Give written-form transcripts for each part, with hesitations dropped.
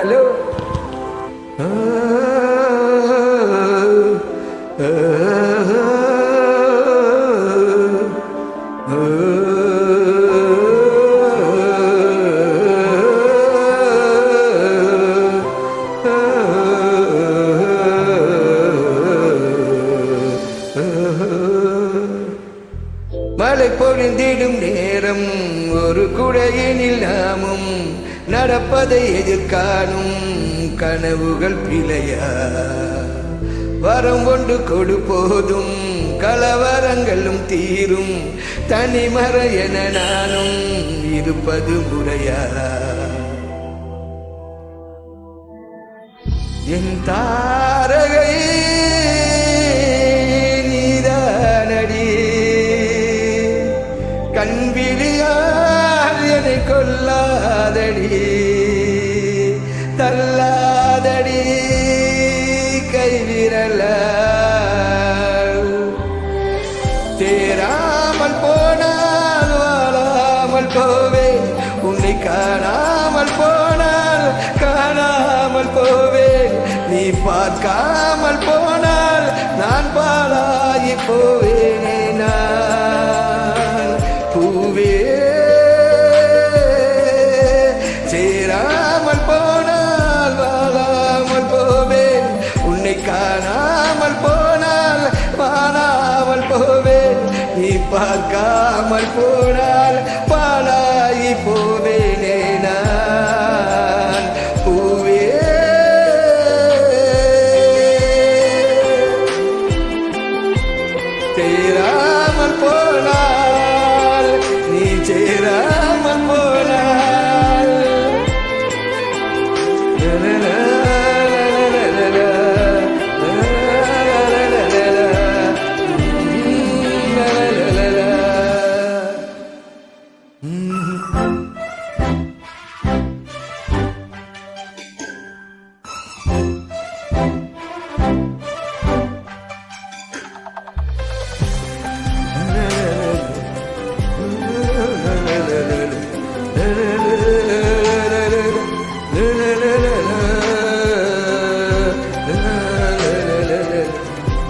Hello மழை பொழிந்திடும் நேரம் ஒரு குடையினில் நாமும் நடப்பதை எதிர்காணும் கனவுகள் பிழையா வரம் கொண்டு கொடு போதும் கலவரங்களும் தீரும் தனிமர என நானும் இருப்பது முறையா என் தாரகை நீதானடி கண்விழியால் என்னை கொல்லாதடி தள்ளாதடி கைவிரல தேராமல் போனால் வாழாமல் போவேன் உன்னை காணாமல் போனால் காணாமல் போவேன் நீ பார்க்காமல் போனால் நான் பாழாகி போவேனே நான் பூவே சேராமல் போனால் வாழாமல் போவேன் உன்னை காணாமல் போனால் வாழாமல் போவேன் நீ பார்க்காமல் போனால் பாழாகி போவேனே நான் பூவே சேராமல் போனால் நீ சேராமல் போனால்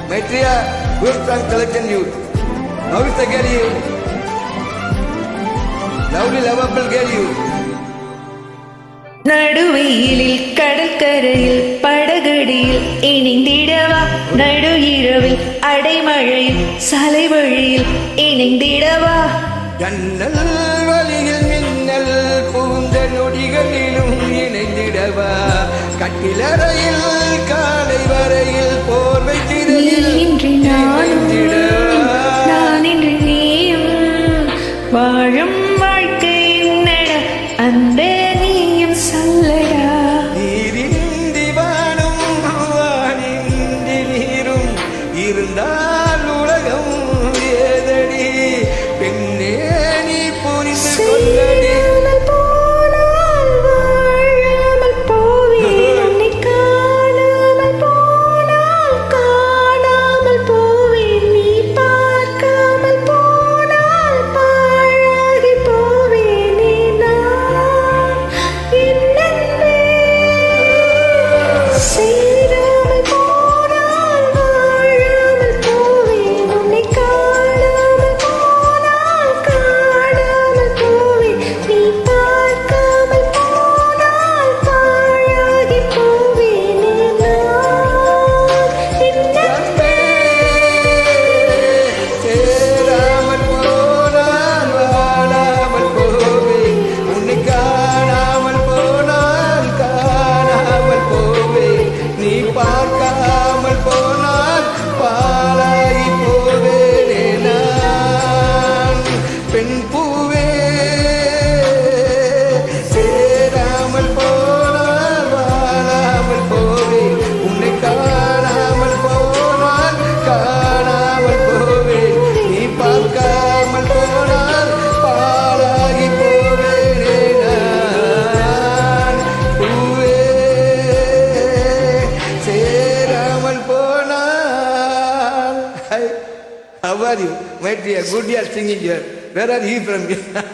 Maitreya, good song collection you. How is the girl you? Lovely lovable girl you. நடுவெயிலில் கடற்கரையில் படகடியில் இணைந்திடவா நடு இரவில் அடைமழையில் சாலை வழியில் இணைந்திடவா ஜன்னல் வழியில் மின்னல் பூந்த நொடிகளிலும் இணைந்திடவா கட்டிலறையில் காலை வரையில் போர்வை திரையில் இணைந்திடவா நான் இன்று நீயும் வாழும் வாழ்க்கை நட அந்த நீயும் சொல்லடா நீரின்றி வானும் வானின்றி நீரும் இருந்தால் உலகம் ஏதடி பெண்ணே நீ புரிந்து கொள்ளடி How are you? Maitreya, good you are singing here. Where are you from?